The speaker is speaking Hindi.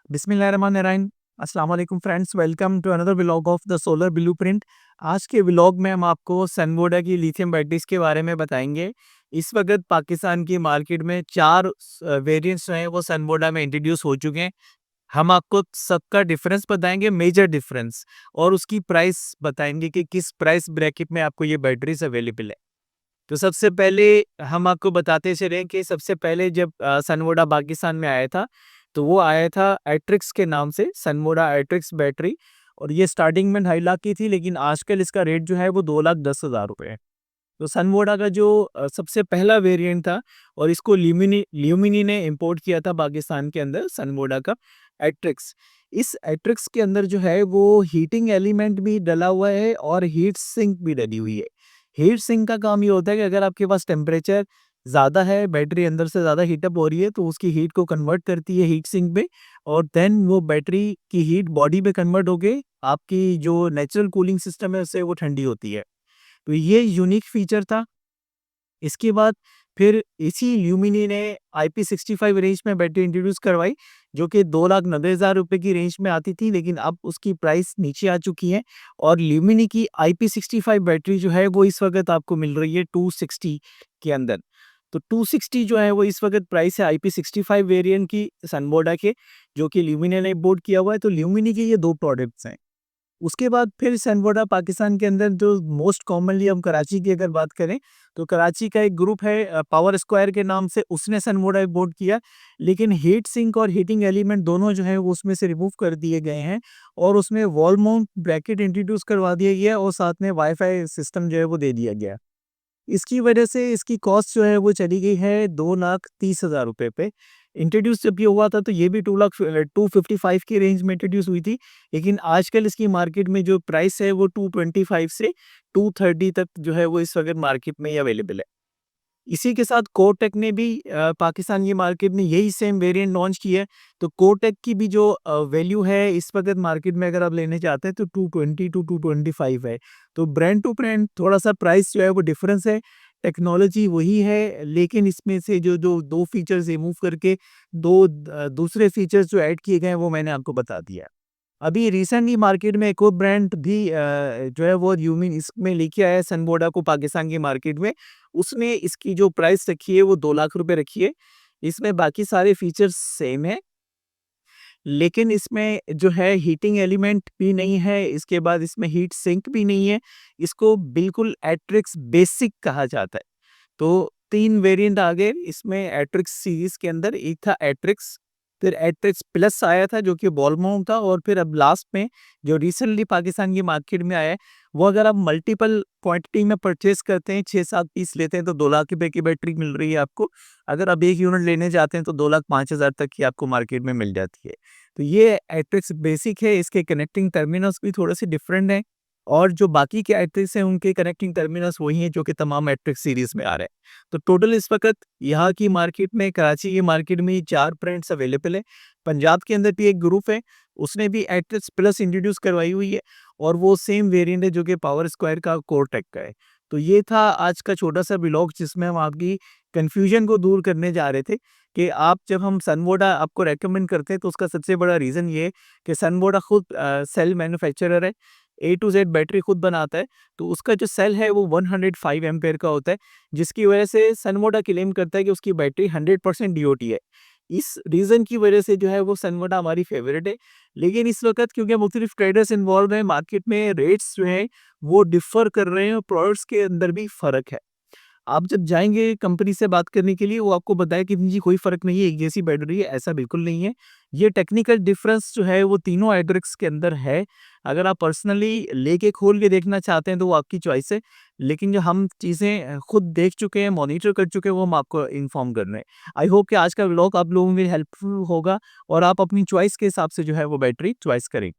बिस्मिल्लाहिर्रहमानिर्रहीम। अस्सलाम वालेकुम friends, welcome to another vlog of the solar blueprint. आज के व्लॉग में हम आपको सनवोडा की लिथियम बैटरीज के बारे में बताएंगे। इस वक्त पाकिस्तान की मार्केट में 4 वेरिएंट्स जो हैं वो सनवोडा में इंट्रोड्यूस हो चुके हैं। हम आपको सबका डिफरेंस बताएंगे, मेजर डिफरेंस, और उसकी प्राइस बताएंगे कि किस प्राइस ब्रैकेट में आपको ये बैटरीज अवेलेबल है। तो सबसे पहले हम आपको बताते चलें कि सबसे पहले जब सनवोडा पाकिस्तान में आया था, तो वो आया था एट्रिक्स के नाम से, सनवोडा एट्रिक्स बैटरी। और ये स्टार्टिंग में 2.5 लाख की थी, लेकिन आजकल इसका रेट जो है वो 2,10,000 रुपये है। तो सनवोडा का जो सबसे पहला वेरिएंट था, और इसको ल्यूमिनी ने इंपोर्ट किया था पाकिस्तान के अंदर, सनवोडा का एट्रिक्स। इस एट्रिक्स के अंदर जो है वो हीटिंग एलिमेंट भी डला हुआ है और हीट सिंक भी डली हुई है। हीट सिंक का काम ये होता है कि अगर आपके पास टेम्परेचर ज़्यादा है, बैटरी अंदर से ज़्यादा हीटअप हो रही है, तो उसकी हीट को कन्वर्ट करती है हीट सिंक में, और देन वो बैटरी की हीट बॉडी में कन्वर्ट होके आपकी जो नेचुरल कूलिंग सिस्टम है उससे वो ठंडी होती है। तो ये यूनिक फीचर था। इसके बाद फिर इसी ल्यूमिनी ने IP65 रेंज में बैटरी इंट्रोड्यूस करवाई, जो कि 2,90,000 रुपये की रेंज में आती थी, लेकिन अब उसकी प्राइस नीचे आ चुकी है। और ल्यूमिनी की IP65 बैटरी जो है वो इस वक्त आपको मिल रही है 260 के अंदर। तो 260 जो है वो इस वक्त प्राइस है IP65 वेरिएंट की सनवोडा के, जो कि ल्यूमिनी ने इंपोर्ट किया हुआ है। तो ल्यूमिनी के ये 2 प्रोडक्ट्स हैं। उसके बाद फिर सनवोडा पाकिस्तान के अंदर जो मोस्ट कॉमनली, हम कराची की अगर बात करें, तो कराची का एक ग्रुप है पावर स्क्वायर के नाम से, उसने सनवोडा इंपोर्ट किया। लेकिन हीट सिंक और हीटिंग एलिमेंट दोनों जो है वो उसमें से रिमूव कर दिए गए हैं, और उसमें वॉल माउंट ब्रैकेट इंट्रोड्यूस करवा दिया गया, और साथ में वाईफाई सिस्टम जो है वो दे दिया गया। इसकी वजह से इसकी कॉस्ट जो है वो चली गई है 2,30,000 रुपये पे। इंट्रोड्यूस जब ये हुआ था तो ये भी 255 की रेंज में इंट्रोड्यूस हुई थी, लेकिन आजकल इसकी मार्केट में जो प्राइस है वो 225 से 230 तक जो है वो इस वक्त मार्केट में ही अवेलेबल है। इसी के साथ कोटेक ने भी पाकिस्तान की मार्केट में यही सेम वेरिएंट लॉन्च किया है। तो कोटेक की भी जो वैल्यू है इस वक्त मार्केट में, अगर आप लेने चाहते हैं, तो 220 टू 225 है। तो ब्रांड टू ब्रांड थोड़ा सा प्राइस जो है वो डिफरेंस है। टेक्नोलॉजी वही है, लेकिन इसमें से जो जो 2 फीचर्स रिमूव करके 2 दूसरे फीचर्स जो ऐड किए गए हैं वो मैंने आपको बता दिया। अभी रिसेंटली मार्केट में एक और ब्रांड भी जो है वो यूमिन इसमें लेके आया है सनवोडा को पाकिस्तान की मार्केट में। उसने इसकी जो प्राइस रखी है वो 2 लाख रुपए रखी है। इसमें बाकी सारे फीचर्स सेम है, लेकिन इसमें जो है हीटिंग एलिमेंट भी नहीं है, इसके बाद इसमें हीट सिंक भी नहीं है। इसको बिल्कुल एट्रिक्स बेसिक कहा जाता है। तो 3 वेरिएंट आ गए इसमें एट्रिक्स सीरीज़ के अंदर। एक था एट्रिक्स, फिर एट्रिक्स प्लस आया था जो कि बॉल माउंट था, और फिर अब लास्ट में जो रिसेंटली पाकिस्तान की मार्केट में आया है, वो अगर आप मल्टीपल क्वांटिटी में परचेज़ करते हैं, 6-7 पीस लेते हैं, तो 2 लाख रुपए की बैटरी मिल रही है आपको। अगर आप 1 यूनिट लेने जाते हैं तो 2,05,000 तक की आपको मार्केट में मिल जाती है। तो ये एट्रिक्स बेसिक है, इसके कनेक्टिंग टर्मिनल्स भी थोड़े-से डिफरेंट हैं, और जो बाकी के एट्रिक्स हैं उनके कनेक्टिंग टर्मिनल्स वही हैं जो कि तमाम एट्रिक्स सीरीज़ में आ रहे हैं। तो टोटल इस वक़्त यहाँ की मार्केट में, कराची की मार्केट में 4 ब्रांड्स अवेलेबल है। पंजाब के अंदर भी एक ग्रुप है, उसने भी एट्रिक्स प्लस इंट्रोड्यूस करवाई हुई है, और वो सेम वेरिएंट है जो कि पावर स्क्वायर का कोरटेक का है। तो ये था आज का छोटा-सा व्लॉग, जिसमें हम आपकी कन्फ्यूजन को दूर करने जा रहे थे कि आप, जब हम सनवोडा आपको रिकमेंड करते हैं, तो उसका सबसे बड़ा रीज़न ये है कि सनवोडा खुद सेल मैन्युफैक्चरर है, ए टू ज़ेड बैटरी खुद बनाता है। तो उसका जो सेल है वो 105 एम्पेयर का होता है, जिसकी वजह से सनवोडा क्लेम करता है कि उसकी बैटरी 100% डीओटी है। इस रीज़न की वजह से जो है वो सनवोडा हमारी फ़ेवरेट है। लेकिन इस वक़्त क्योंकि मुख्तलिफ ट्रेडर्स इन्वॉल्व हैं मार्केट में, रेट्स जो हैं वो डिफ़र कर रहे हैं, और प्रोडक्ट्स के अंदर भी फ़र्क है। आप जब जाएँगे कंपनी से बात करने के लिए, वो आपको बताए कि जी कोई फ़र्क नहीं है, एक जैसी बैटरी है, ऐसा बिल्कुल नहीं है। ये टेक्निकल डिफ़रेंस जो है वो तीनों एट्रिक्स के अंदर है। अगर आप पर्सनली लेके खोल के देखना चाहते हैं तो वो आपकी चॉइस है। लेकिन जो हम चीज़ें खुद देख चुके हैं, मॉनिटर कर चुके हैं, वो हम आपको इन्फॉर्म कर रहे हैं। आई होप कि आज का व्लॉग आप लोगों के लिए हेल्पफुल होगा, और आप अपनी चॉइस के हिसाब से जो है वो बैटरी चॉइस करें।